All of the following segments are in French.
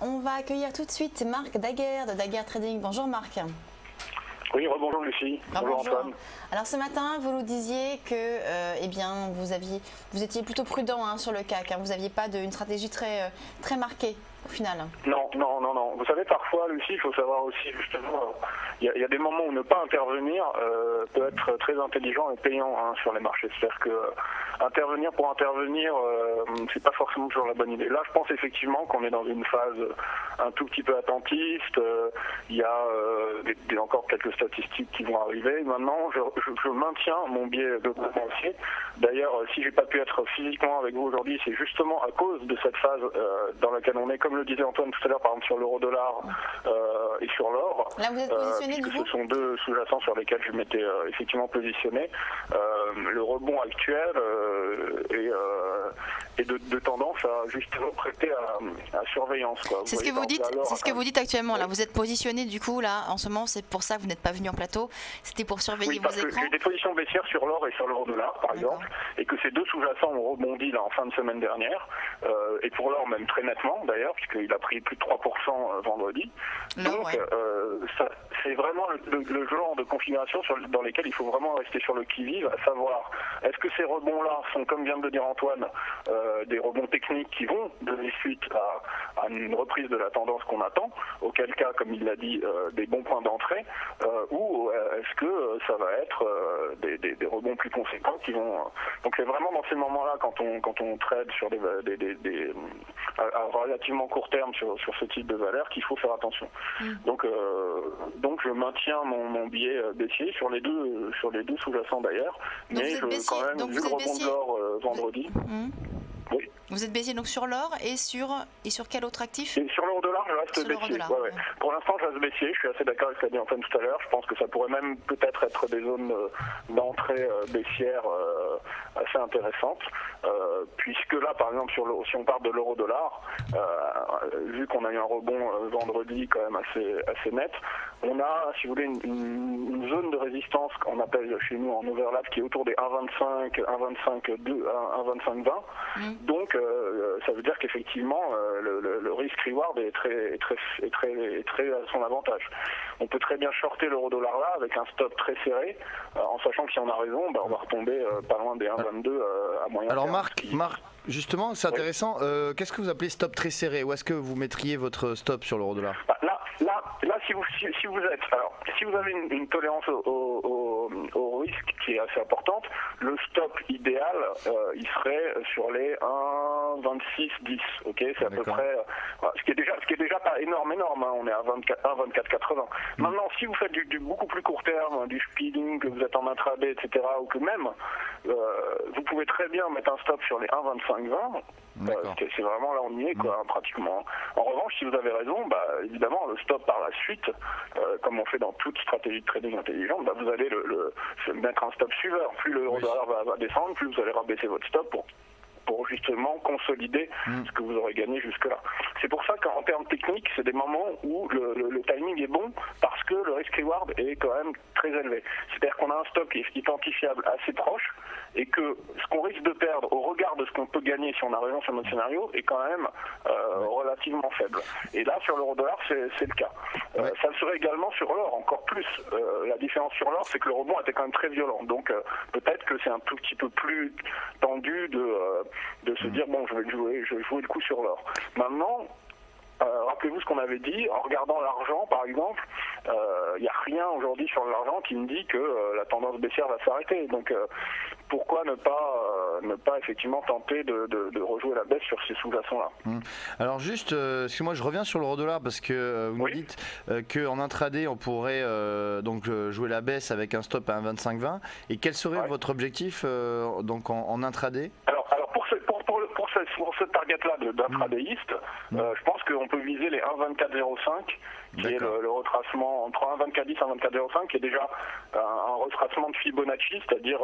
On va accueillir tout de suite Marc Daguerre de Daguerre Trading. Bonjour Marc. Oui, rebonjour Lucie. Bonjour Antoine. Alors ce matin, vous nous disiez que eh bien, vous étiez plutôt prudent sur le CAC. Vous n'aviez pas une stratégie très marquée au final. Non. Vous savez, parfois, Lucie, il faut savoir aussi justement, il y a des moments où ne pas intervenir peut être très intelligent et payant sur les marchés. C'est-à-dire que intervenir pour intervenir, c'est pas forcément toujours la bonne idée. Là, je pense effectivement qu'on est dans une phase un tout petit peu attentiste. Il y a encore quelques statistiques qui vont arriver. Maintenant, je maintiens mon biais de balancier. D'ailleurs, si j'ai pas pu être physiquement avec vous aujourd'hui, c'est justement à cause de cette phase dans laquelle on est, comme le disait Antoine tout à l'heure, par exemple sur l'euro-dollar et sur l'or. Là, vous êtes positionné du coup ? Ce sont deux sous-jacents sur lesquels je m'étais effectivement positionné. Le rebond actuel est de tendance à justement prêter à surveillance. C'est ce que vous dites. C'est ce que vous dites actuellement. Là, vous êtes positionné du coup là en ce moment. C'est pour ça que vous n'êtes pas venu en plateau. C'était pour surveiller vos écrans. J'ai des positions baissières sur l'or et sur l'euro-dollar par exemple, et que ces deux sous-jacents ont rebondi là en fin de semaine dernière, et pour l'or même très nettement d'ailleurs, puisqu'il a pris plus de 3% vendredi. Donc c'est vraiment le genre de configuration dans lesquelles il faut vraiment rester sur le qui-vive, à savoir est-ce que ces rebonds-là sont, comme vient de le dire Antoine, des rebonds techniques qui vont donner suite à une reprise de la tendance qu'on attend, auquel cas, comme il l'a dit, des bons points d'entrée, ou est-ce que ça va être des rebonds plus conséquents qui vont... Donc c'est vraiment dans ces moments-là, quand on trade sur à relativement court terme sur ce type de valeur, qu'il faut faire attention. Donc je maintiens mon biais baissier sur les deux sous-jacents d'ailleurs, mais je quand même vu le rebond de l'or vendredi. Oui. Vous êtes baissier donc sur l'or et sur quel autre actif ? Et sur l'euro-dollar, je reste baissier. Ouais. Pour l'instant, je reste baissier. Je suis assez d'accord avec ce qu'a dit Antoine tout à l'heure. Je pense que ça pourrait même peut-être être des zones d'entrée baissière assez intéressantes. Puisque là, par exemple, si on part de l'euro-dollar, vu qu'on a eu un rebond vendredi quand même assez net, on a, si vous voulez, une zone de résistance qu'on appelle chez nous en overlap qui est autour des 1,25, 1,25,2, 1,25,20. Donc ça veut dire qu'effectivement le risk-reward est très à son avantage. On peut très bien shorter l'euro-dollar là avec un stop très serré, en sachant que si on a raison, on va retomber pas loin des 1,22 à moyen terme. Alors Marc, justement, c'est intéressant. Qu'est-ce que vous appelez stop très serré ? Où est-ce que vous mettriez votre stop sur l'euro-dollar ? Là, si vous avez une tolérance au risque qui est assez importante, le stop idéal, il serait sur les 1,26,10. Ok, c'est à peu près, ce qui est déjà pas énorme. On est à 1,24,80. Maintenant, si vous faites du beaucoup plus court terme, du speeding, que vous êtes en intraday, etc., ou que même vous pouvez très bien mettre un stop sur les 1,25,20. C'est vraiment là on y est pratiquement. En revanche, si vous avez raison, évidemment le stop par la suite, comme on fait dans toute stratégie de trading intelligente, vous allez mettre un stop suiveur. Plus le euro-dollar va descendre, plus vous allez rabaisser votre stop pour justement consolider ce que vous aurez gagné jusque-là. C'est pour ça qu'en termes techniques, c'est des moments où le timing est bon parce que le risk-reward est quand même très élevé. C'est-à-dire qu'on a un stop qui est identifiable assez proche et que ce qu'on risque de perdre au regard de ce qu'on peut gagner si on a raison sur notre scénario est quand même relativement faible. Et là, sur l'euro-dollar, c'est le cas. Ça le serait également sur l'or, encore plus. La différence sur l'or, c'est que le rebond était quand même très violent. Donc peut-être que c'est un tout petit peu plus tendu de se dire bon, je vais jouer le coup sur l'or. Maintenant, rappelez-vous ce qu'on avait dit, en regardant l'argent par exemple, il n'y a rien aujourd'hui sur l'argent qui me dit que la tendance baissière va s'arrêter. Donc pourquoi ne pas effectivement tenter de rejouer la baisse sur ces sous-jacents-là. Alors juste, excusez-moi, je reviens sur l'euro-dollar parce que vous me dites qu'en intraday on pourrait donc jouer la baisse avec un stop à 1,25,20. Et quel serait votre objectif donc en intraday ? Alors pour ce target-là d'intradayiste, je pense qu'on peut viser les 1,24,05 qui est le retracement entre 1,24,10 et 1,24,05 qui est déjà un retracement de Fibonacci, c'est-à-dire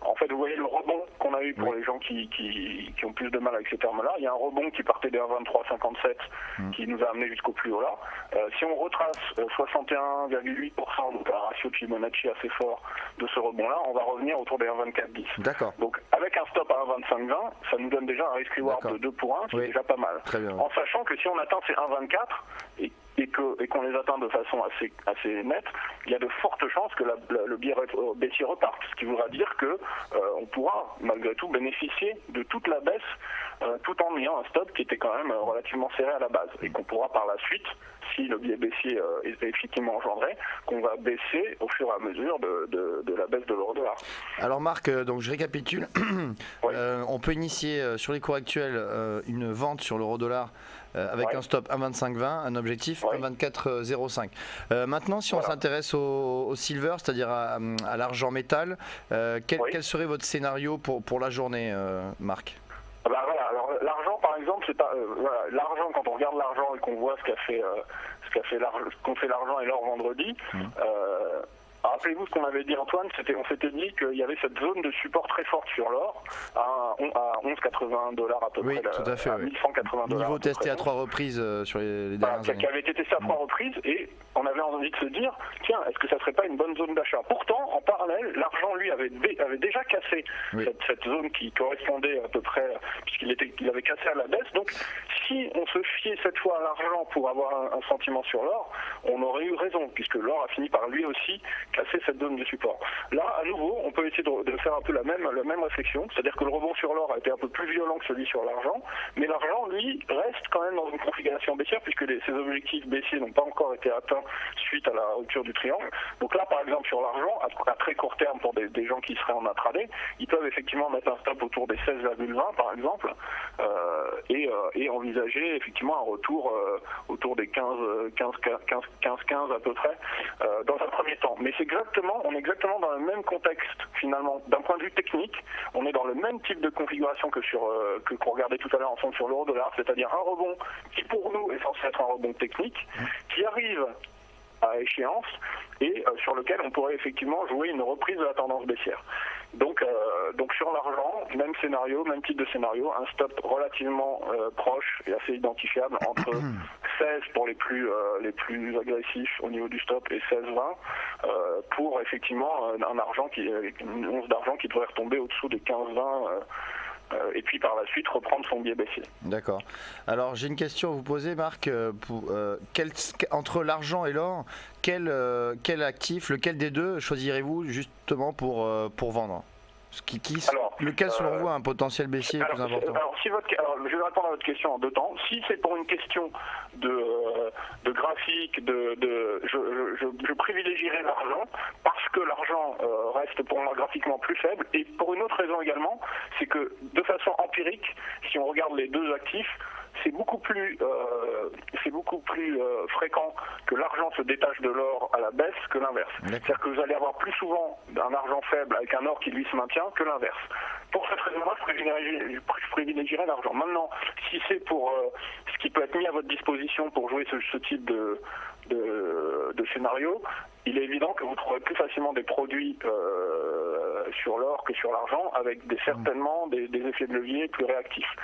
en fait vous voyez le rebond qu'on a eu pour les gens qui ont plus de mal avec ces termes-là, il y a un rebond qui partait des 1,23,57 qui nous a amené jusqu'au plus haut là. Si on retrace 61,8%, donc un ratio de Fibonacci assez fort de ce rebond-là, on va revenir autour des 1,24,10. D'accord. Donc avec un stop à 1,25,20, ça nous donne déjà un risk reward de 2 pour 1, c'est déjà pas mal. Très bien. En sachant que si on atteint ces 1,24 et qu'on les atteint de façon assez nette, il y a de fortes chances que le biais baissier reparte, ce qui voudra dire que on pourra malgré tout bénéficier de toute la baisse tout en ayant un stop qui était quand même relativement serré à la base, et qu'on pourra par la suite, si le biais baissier est effectivement engendré, qu'on va baisser au fur et à mesure de la baisse de l'euro-dollar. Alors Marc, donc je récapitule, Oui. On peut initier sur les cours actuels une vente sur l'euro-dollar avec un stop 1,2520, un objectif 1,2405. Maintenant, si on s'intéresse au silver, c'est-à-dire à l'argent métal, quel serait votre scénario pour la journée, Marc? Voilà, alors l'argent par exemple, c'est pas l'argent, quand on regarde l'argent et qu'on voit ce qu'ont fait l'argent et l'or vendredi. Rappelez-vous ce qu'on avait dit, Antoine, on s'était dit qu'il y avait cette zone de support très forte sur l'or à 11,80 $ à peu près, tout à fait, à 1180 $. Niveau testé à 3 reprises sur les dernières années. Qui avait été testé à 3 reprises, et on avait envie de se dire, tiens, est-ce que ça serait pas une bonne zone d'achat? Pourtant, en parallèle, l'argent, lui, avait déjà cassé cette zone qui correspondait à peu près, puisqu'il avait cassé à la baisse. Donc, si on se fiait cette fois à l'argent pour avoir un sentiment sur l'or, on aurait eu raison, puisque l'or a fini par lui aussi casser cette zone de support. Là, à nouveau, on peut essayer de faire un peu la même réflexion, c'est-à-dire que le rebond sur l'or a été un peu plus violent que celui sur l'argent, mais l'argent, lui, reste quand même dans une configuration baissière, puisque ses objectifs baissiers n'ont pas encore été atteints suite à la rupture du triangle. Donc là, par exemple, sur l'argent, à très court terme, pour des gens qui seraient en intraday, ils peuvent effectivement mettre un stop autour des 16,20 par exemple, et envisager effectivement un retour autour des 15 à peu près dans un premier temps. Mais on est exactement dans le même contexte finalement, d'un point de vue technique. On est dans le même type de configuration que qu'on regardait tout à l'heure ensemble sur l'euro-dollar, c'est-à-dire un rebond qui pour nous est censé être un rebond technique, qui arrive à échéance et sur lequel on pourrait effectivement jouer une reprise de la tendance baissière. Donc sur l'argent, même scénario, même type de scénario, un stop relativement proche et assez identifiable entre 16 pour les plus agressifs au niveau du stop et 16,20 pour effectivement une once d'argent qui devrait retomber au-dessous des 15,20 et puis par la suite reprendre son biais baissier. D'accord. Alors j'ai une question à vous poser, Marc. Entre l'argent et l'or, quel actif, lequel des deux choisirez-vous justement pour vendre? Lequel selon vous a un potentiel baissier plus important? Je vais répondre à votre question en deux temps. Si c'est pour une question de graphique, je privilégierai l'argent parce que l'argent reste pour moi graphiquement plus faible, et pour une autre raison également, c'est que de façon empirique, si on regarde les deux actifs, c'est beaucoup plus fréquent que l'argent se détache de l'or à la baisse que l'inverse. C'est-à-dire que vous allez avoir plus souvent un argent faible avec un or qui lui se maintient que l'inverse. Pour cette raison-là, je privilégierais l'argent. Maintenant, si c'est pour ce qui peut être mis à votre disposition pour jouer ce type de scénario, il est évident que vous trouverez plus facilement des produits sur l'or que sur l'argent, avec certainement des effets de levier plus réactifs.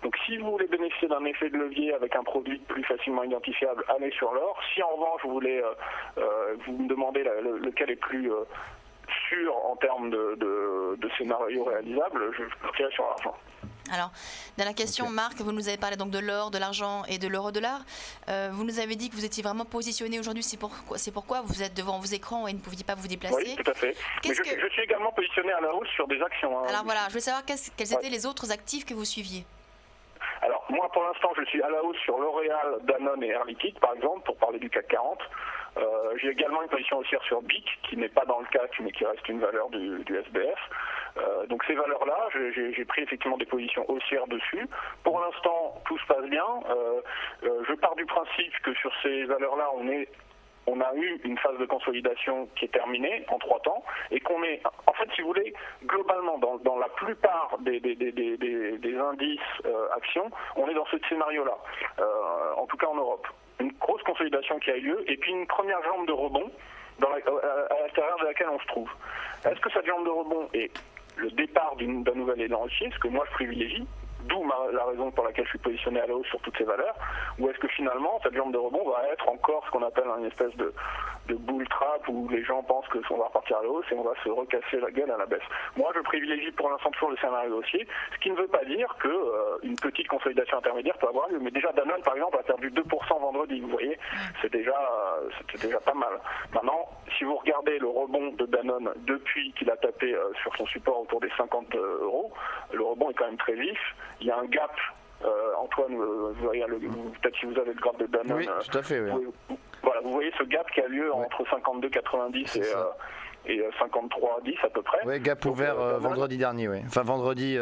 Donc si vous voulez bénéficier d'un effet de levier avec un produit plus facilement identifiable, allez sur l'or. Si en revanche vous me demandez lequel est plus sûr en termes de scénario réalisable, je partirai sur l'argent. Alors, dans la question, Marc, vous nous avez parlé donc de l'or, de l'argent et de l'euro-dollar. Vous nous avez dit que vous étiez vraiment positionné aujourd'hui. C'est pourquoi vous êtes devant vos écrans et ne pouviez pas vous déplacer. Oui, tout à fait. Mais je suis également positionné à la hausse sur des actions. Alors voilà, je voulais savoir quels étaient les autres actifs que vous suiviez. Alors, moi, pour l'instant, je suis à la hausse sur L'Oréal, Danone et Air Liquide, par exemple, pour parler du CAC 40. J'ai également une position haussière sur BIC, qui n'est pas dans le CAC, mais qui reste une valeur du SBF. Donc ces valeurs-là, j'ai pris effectivement des positions haussières dessus. Pour l'instant, tout se passe bien. Je pars du principe que sur ces valeurs-là, on a eu une phase de consolidation qui est terminée en 3 temps, et qu'on est, en fait, si vous voulez, globalement, dans la plupart des indices actions, on est dans ce scénario-là, en tout cas en Europe. Une grosse consolidation qui a eu lieu, et puis une première jambe de rebond à l'intérieur de laquelle on se trouve. Est-ce que cette jambe de rebond est le départ d'un nouvel élan haussier, ce que moi je privilégie? d'où la raison pour laquelle je suis positionné à la hausse sur toutes ces valeurs, ou est-ce que finalement cette jambe de rebond va être encore ce qu'on appelle une espèce de bull trap où les gens pensent que on va repartir à la hausse et on va se recasser la gueule à la baisse. Moi je privilégie pour l'instant toujours le scénario haussier, ce qui ne veut pas dire que une petite consolidation intermédiaire peut avoir lieu, mais déjà Danone par exemple a perdu 2% vendredi, vous voyez, c'était déjà pas mal. Maintenant, si vous regardez le rebond de Danone depuis qu'il a tapé sur son support autour des 50 €, le rebond est quand même très vif, il y a un gap. Antoine, vous voyez peut-être si vous avez le graphe de Danone. Oui, tout à fait. Oui. Voilà, vous voyez ce gap qui a lieu entre 52,90 et 53,10 à peu près. Oui, gap ouvert vendredi dernier, oui. Enfin vendredi.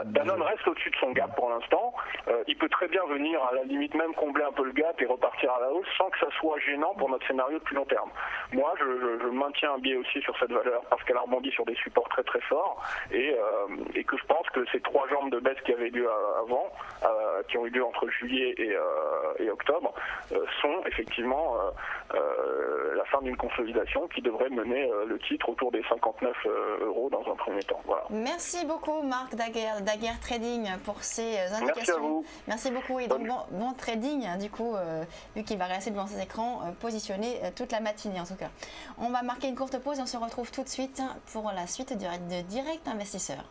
Danone reste au-dessus de son gap pour l'instant. Il peut très bien venir à la limite même combler un peu le gap et repartir à la hausse sans que ça soit gênant pour notre scénario de plus long terme. Moi, je maintiens un biais aussi sur cette valeur parce qu'elle a rebondi sur des supports très très forts et que je pense que ces 3 jambes de baisse qui avaient lieu avant, qui ont eu lieu entre juillet et octobre, sont effectivement la fin d'une consolidation qui devrait mener le titre autour des 59 € dans un premier temps. Voilà. Merci beaucoup Marc Daguerre Trading pour ces indications. Merci à vous. Merci beaucoup et donc bon trading du coup vu qu'il va rester devant ses écrans positionné toute la matinée en tout cas. On va marquer une courte pause et on se retrouve tout de suite pour la suite de Direct Investisseur.